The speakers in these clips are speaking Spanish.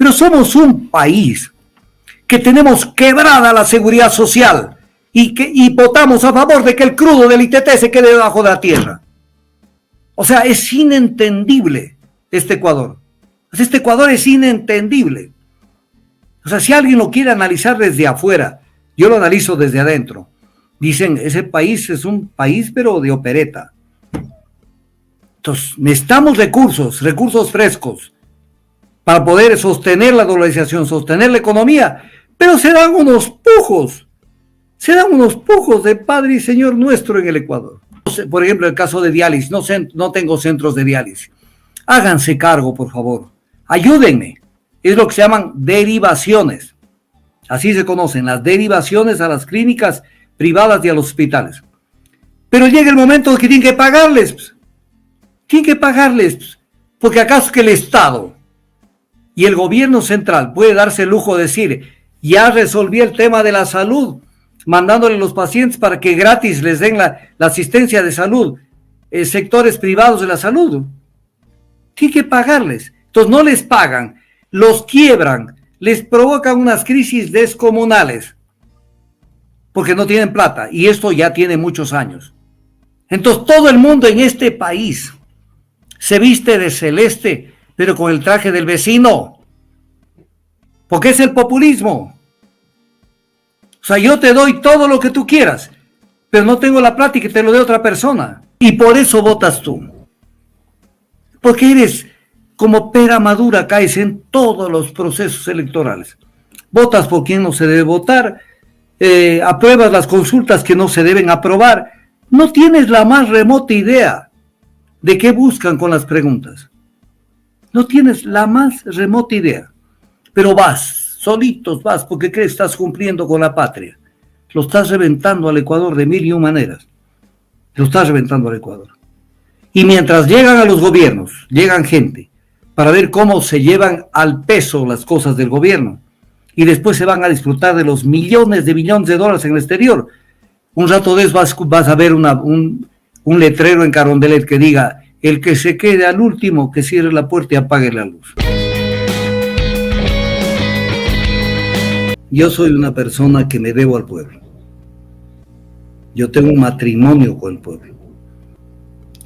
Pero somos un país que tenemos quebrada la seguridad social y votamos a favor de que el crudo del ITT se quede debajo de la tierra. O sea, es inentendible este Ecuador. Este Ecuador es inentendible. O sea, si alguien lo quiere analizar desde afuera, yo lo analizo desde adentro. Dicen, ese país es un país pero de opereta. Entonces, necesitamos recursos frescos para poder sostener la dolarización, sostener la economía, pero se dan unos pujos de Padre y Señor nuestro en el Ecuador. Por ejemplo, el caso de diálisis, no tengo centros de diálisis. Háganse cargo, por favor. Ayúdenme. Es lo que se llaman derivaciones. Así se conocen, las derivaciones a las clínicas privadas y a los hospitales. Pero llega el momento que tienen que pagarles. Tienen que pagarles. Porque acaso que el Estado y el gobierno central puede darse el lujo de decir, ya resolví el tema de la salud, mandándole a los pacientes para que gratis les den la asistencia de salud, sectores privados de la salud. Tienen que pagarles. Entonces no les pagan, los quiebran, les provocan unas crisis descomunales, porque no tienen plata, y esto ya tiene muchos años. Entonces todo el mundo en este país se viste de celeste, pero con el traje del vecino, porque es el populismo. O sea, yo te doy todo lo que tú quieras, pero no tengo la plata y que te lo dé otra persona. Y por eso votas tú. Porque eres como pera madura, caes en todos los procesos electorales. Votas por quien no se debe votar, apruebas las consultas que no se deben aprobar. No tienes la más remota idea de qué buscan con las preguntas. No tienes la más remota idea. Pero vas, solitos vas, porque crees que estás cumpliendo con la patria. Lo estás reventando al Ecuador de mil y un maneras. Lo estás reventando al Ecuador. Y mientras llegan a los gobiernos, llegan gente para ver cómo se llevan al peso las cosas del gobierno. Y después se van a disfrutar de los millones de dólares en el exterior. Un rato de eso vas a ver un letrero en Carondelet que diga, el que se quede al último, que cierre la puerta y apague la luz. Yo soy una persona que me debo al pueblo. Yo tengo un matrimonio con el pueblo.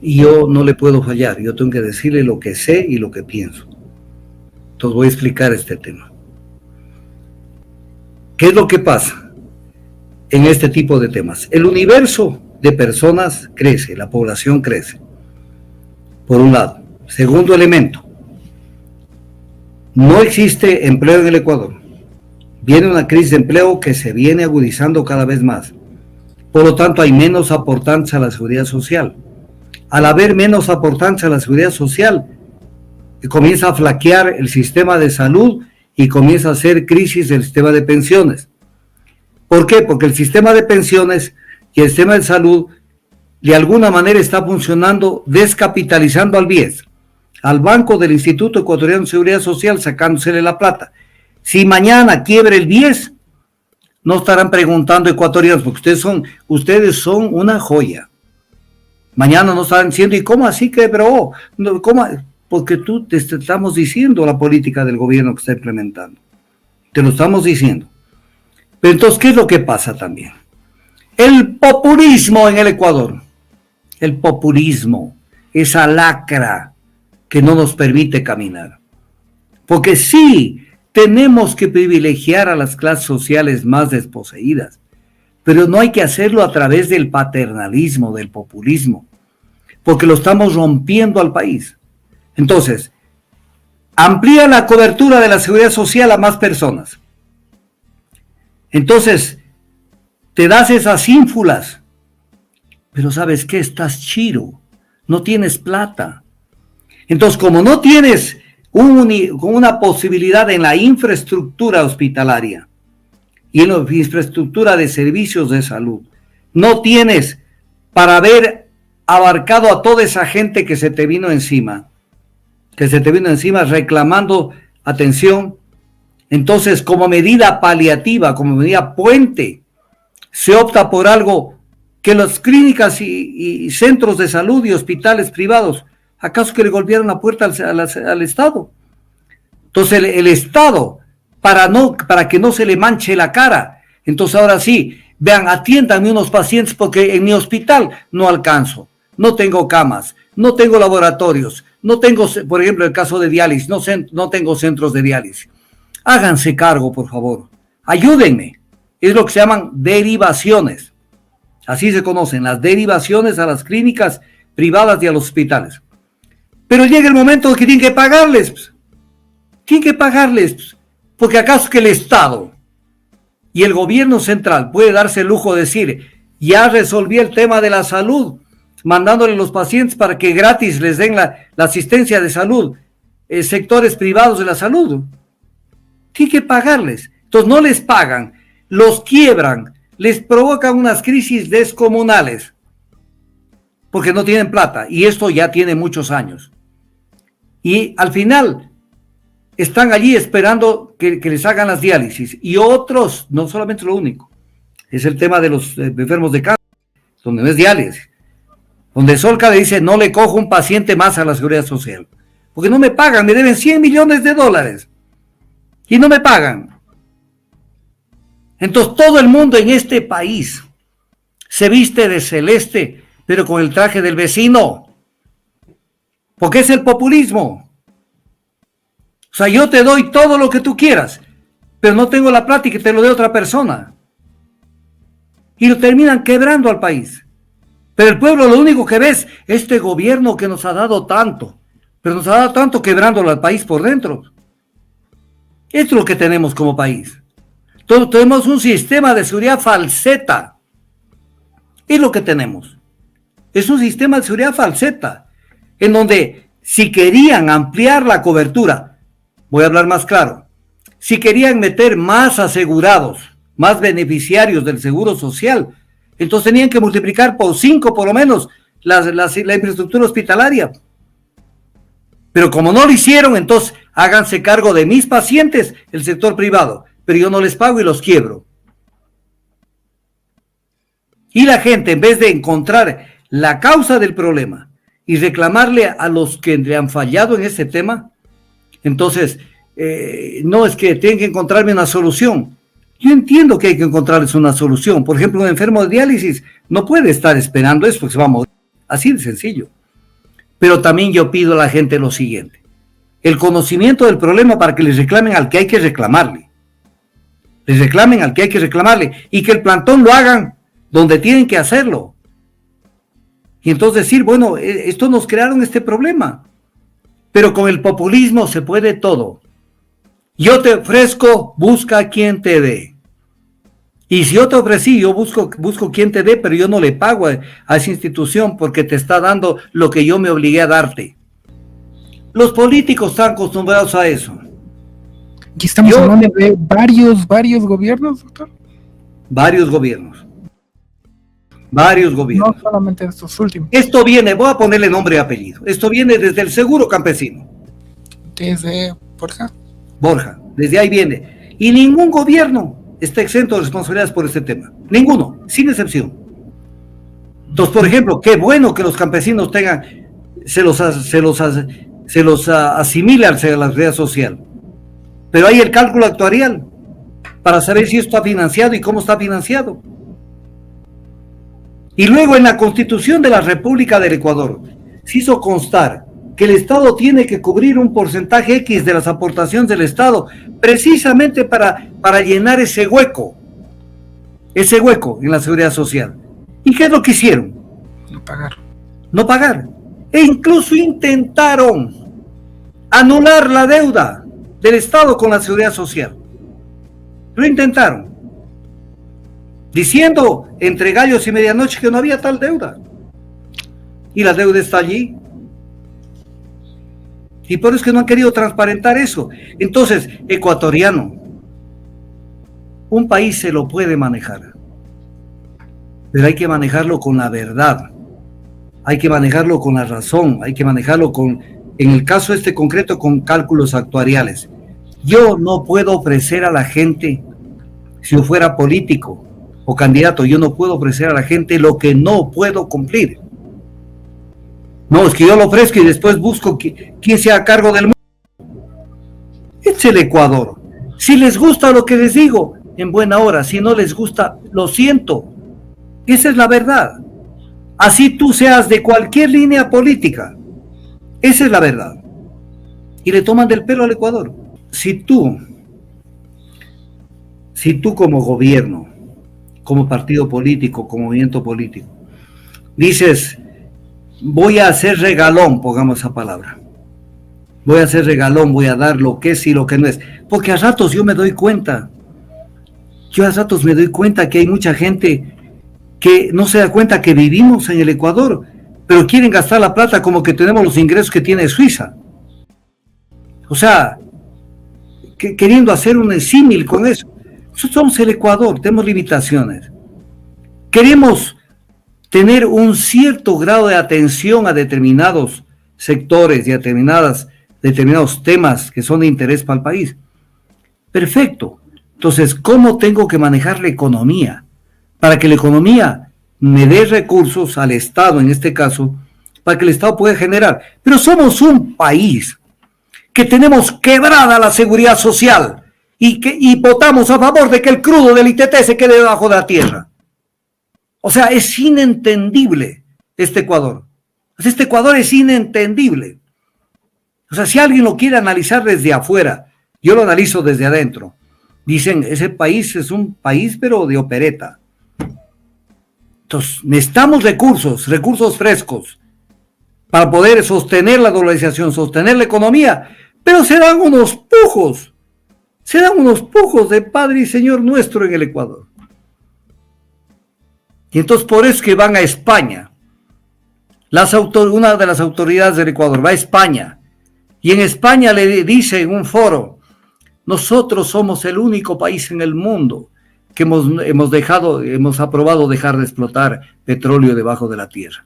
Y yo no le puedo fallar. Yo tengo que decirle lo que sé y lo que pienso. Entonces voy a explicar este tema. ¿Qué es lo que pasa en este tipo de temas? El universo de personas crece, la población crece. Por un lado. Segundo elemento. No existe empleo en el Ecuador. Viene una crisis de empleo que se viene agudizando cada vez más. Por lo tanto, hay menos aportantes a la seguridad social. Al haber menos aportantes a la seguridad social, comienza a flaquear el sistema de salud y comienza a hacer crisis del sistema de pensiones. ¿Por qué? Porque el sistema de pensiones y el sistema de salud de alguna manera está funcionando descapitalizando al BIES, al Banco del Instituto Ecuatoriano de Seguridad Social, sacándosele la plata. Si mañana quiebra el BIES, no estarán preguntando ecuatorianos, porque ustedes son una joya. Mañana no estarán diciendo, ¿y cómo así quebró? ¿Cómo? Porque te estamos diciendo la política del gobierno que está implementando. Te lo estamos diciendo. Pero entonces, ¿qué es lo que pasa también? El populismo en el Ecuador. El populismo, esa lacra que no nos permite caminar. Porque sí, tenemos que privilegiar a las clases sociales más desposeídas, pero no hay que hacerlo a través del paternalismo, del populismo, porque lo estamos rompiendo al país. Entonces, amplía la cobertura de la seguridad social a más personas. Entonces, te das esas ínfulas, pero ¿sabes qué? Estás chiro, no tienes plata. Entonces, como no tienes una posibilidad en la infraestructura hospitalaria y en la infraestructura de servicios de salud, no tienes para haber abarcado a toda esa gente que se te vino encima reclamando atención. Entonces, como medida paliativa, como medida puente, se opta por algo que las clínicas y centros de salud y hospitales privados, ¿acaso que le golpearon la puerta al Estado? Entonces el Estado, para que no se le manche la cara, entonces ahora sí, vean, atiéndanme unos pacientes porque en mi hospital no alcanzo, no tengo camas, no tengo laboratorios, no tengo, por ejemplo, el caso de diálisis, no tengo centros de diálisis. Háganse cargo, por favor, ayúdenme. Es lo que se llaman derivaciones. Así se conocen, las derivaciones a las clínicas privadas y a los hospitales. Pero llega el momento que tienen que pagarles. Tienen que pagarles. Porque acaso que el Estado y el gobierno central puede darse el lujo de decir, ya resolví el tema de la salud, mandándole a los pacientes para que gratis les den la asistencia de salud, sectores privados de la salud. Tienen que pagarles. Entonces no les pagan, los quiebran, les provocan unas crisis descomunales, porque no tienen plata, y esto ya tiene muchos años. Y al final están allí esperando que les hagan las diálisis, y otros, no solamente lo único, es el tema de los enfermos de cáncer, donde no es diálisis, donde Solca le dice, no le cojo un paciente más a la Seguridad Social, porque no me pagan, me deben $100 millones, y no me pagan. Entonces todo el mundo en este país se viste de celeste, pero con el traje del vecino, porque es el populismo. O sea, yo te doy todo lo que tú quieras, pero no tengo la plata y que te lo dé otra persona. Y lo terminan quebrando al país. Pero el pueblo lo único que ve es este gobierno que nos ha dado tanto, pero nos ha dado tanto quebrándolo al país por dentro. Esto es lo que tenemos como país. Tenemos un sistema de seguridad falseta. Es lo que tenemos. Es un sistema de seguridad falseta, en donde si querían ampliar la cobertura, voy a hablar más claro, si querían meter más asegurados, más beneficiarios del seguro social, entonces tenían que multiplicar por 5 por lo menos la infraestructura hospitalaria. Pero como no lo hicieron, entonces háganse cargo de mis pacientes, el sector privado, pero yo no les pago y los quiebro. Y la gente, en vez de encontrar la causa del problema y reclamarle a los que le han fallado en ese tema, entonces, no es que tienen que encontrarme una solución. Yo entiendo que hay que encontrarles una solución. Por ejemplo, un enfermo de diálisis no puede estar esperando eso porque se va a morir. Así de sencillo. Pero también yo pido a la gente lo siguiente: el conocimiento del problema para que les reclamen al que hay que reclamarle. Les reclamen al que hay que reclamarle y que el plantón lo hagan donde tienen que hacerlo. Y entonces decir, bueno, esto nos crearon este problema. Pero con el populismo se puede todo. Yo te ofrezco, busca quien te dé. Y si yo te ofrecí, yo busco quien te dé, pero yo no le pago a esa institución porque te está dando lo que yo me obligué a darte. Los políticos están acostumbrados a eso. ¿Y estamos hablando de varios gobiernos, doctor? Varios gobiernos. No solamente estos últimos. Esto viene, voy a ponerle nombre y apellido. Esto viene desde el seguro campesino. Desde Borja, desde ahí viene. Y ningún gobierno está exento de responsabilidades por este tema. Ninguno, sin excepción. Entonces, por ejemplo, qué bueno que los campesinos tengan, se los asimile a la seguridad social. Pero hay el cálculo actuarial para saber si esto está financiado y cómo está financiado. Y luego en la Constitución de la República del Ecuador se hizo constar que el Estado tiene que cubrir un porcentaje X de las aportaciones del Estado, precisamente para llenar ese hueco en la seguridad social. ¿Y qué es lo que hicieron? No pagar. E incluso intentaron anular la deuda del Estado con la seguridad social. Lo intentaron, diciendo entre gallos y medianoche que no había tal deuda. Y la deuda está allí. Y por eso es que no han querido transparentar eso. Entonces, ecuatoriano, un país se lo puede manejar, pero hay que manejarlo con la verdad, hay que manejarlo con la razón, hay que manejarlo en el caso este concreto, con cálculos actuariales. Yo no puedo ofrecer a la gente, si yo fuera político o candidato, yo no puedo ofrecer a la gente lo que no puedo cumplir. No, es que yo lo ofrezco y después busco quién sea a cargo del mundo. Es el Ecuador. Si les gusta lo que les digo, en buena hora. Si no les gusta, lo siento. Esa es la verdad. Así tú seas de cualquier línea política. Esa es la verdad. Y le toman del pelo al Ecuador. Si tú como gobierno, como partido político, como movimiento político, dices, voy a hacer regalón, pongamos esa palabra. Voy a hacer regalón, voy a dar lo que es y lo que no es. Porque a ratos yo me doy cuenta. Yo a ratos me doy cuenta que hay mucha gente que no se da cuenta que vivimos en el Ecuador, pero quieren gastar la plata como que tenemos los ingresos que tiene Suiza. O sea, queriendo hacer un símil con eso. Nosotros somos el Ecuador, tenemos limitaciones. Queremos tener un cierto grado de atención a determinados sectores y a determinados temas que son de interés para el país. Perfecto. Entonces, ¿cómo tengo que manejar la economía? Para que la economía me dé recursos al Estado, en este caso, para que el Estado pueda generar. Pero somos un país que tenemos quebrada la seguridad social y votamos a favor de que el crudo del ITT se quede debajo de la tierra. O sea, es inentendible este Ecuador. Este Ecuador es inentendible. O sea, si alguien lo quiere analizar desde afuera, yo lo analizo desde adentro. Dicen, ese país es un país pero de opereta. Entonces, necesitamos recursos frescos para poder sostener la dolarización, sostener la economía, pero se dan unos pujos de Padre y Señor nuestro en el Ecuador. Y entonces por eso es que van a España. Una de las autoridades del Ecuador va a España, y en España le dice en un foro, nosotros somos el único país en el mundo que hemos aprobado dejar de explotar petróleo debajo de la tierra.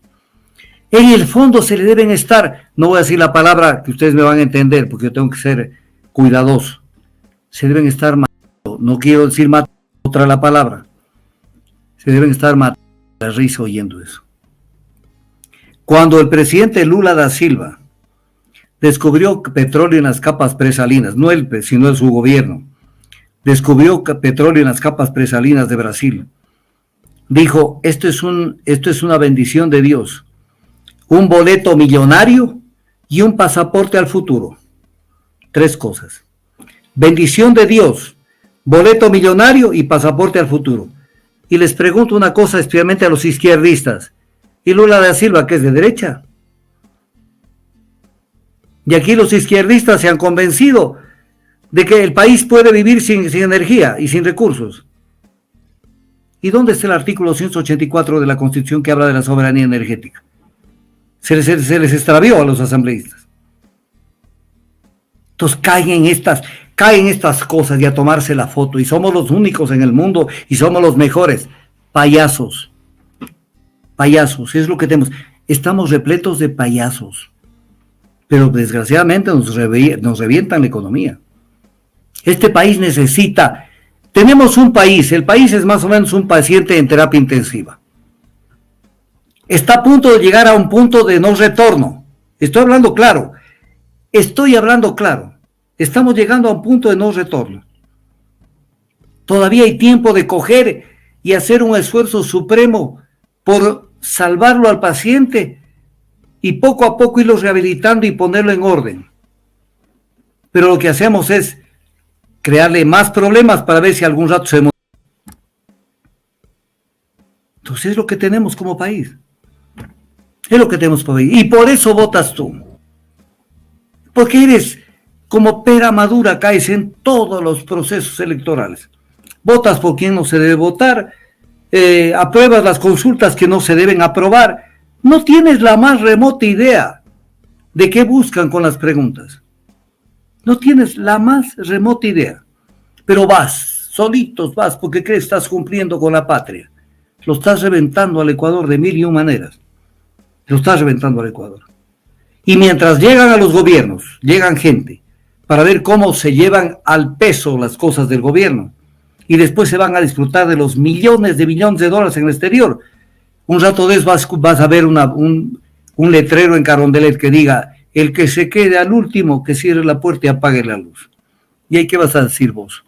En el fondo se le deben estar, no voy a decir la palabra que ustedes me van a entender, porque yo tengo que ser cuidadoso, se deben estar matando, no quiero decir matando, otra la palabra, se deben estar matando la risa oyendo eso. Cuando el presidente Lula da Silva descubrió petróleo en las capas presalinas, no él, sino su gobierno, descubrió petróleo en las capas presalinas de Brasil, dijo, esto es una bendición de Dios, un boleto millonario y un pasaporte al futuro. 3 cosas. Bendición de Dios, boleto millonario y pasaporte al futuro. Y les pregunto una cosa, especialmente a los izquierdistas. ¿Y Lula da Silva, que es de derecha? Y aquí los izquierdistas se han convencido de que el país puede vivir sin energía y sin recursos. ¿Y dónde está el artículo 184 de la Constitución que habla de la soberanía energética? Se les extravió a los asambleístas. Entonces caen estas cosas y a tomarse la foto, y somos los únicos en el mundo y somos los mejores. Payasos, es lo que tenemos. Estamos repletos de payasos, pero desgraciadamente nos revientan la economía. Este país tenemos un país, el país es más o menos un paciente en terapia intensiva. Está a punto de llegar a un punto de no retorno. Estoy hablando claro. Estamos llegando a un punto de no retorno. Todavía hay tiempo de coger y hacer un esfuerzo supremo por salvarlo al paciente y poco a poco irlo rehabilitando y ponerlo en orden. Pero lo que hacemos es crearle más problemas para ver si algún rato se muere. Entonces es lo que tenemos como país. Y por eso votas tú. Porque eres como pera madura, caes en todos los procesos electorales. Votas por quien no se debe votar, apruebas las consultas que no se deben aprobar. No tienes la más remota idea de qué buscan con las preguntas. No tienes la más remota idea. Pero solitos vas, porque crees que estás cumpliendo con la patria. Lo estás reventando al Ecuador de 1001 maneras. Lo estás reventando al Ecuador. Y mientras llegan a los gobiernos, llegan gente para ver cómo se llevan al peso las cosas del gobierno, y después se van a disfrutar de los millones de dólares en el exterior. Un rato de eso vas a ver un letrero en Carondelet que diga, el que se quede al último, que cierre la puerta y apague la luz. ¿Y ahí qué vas a decir vos?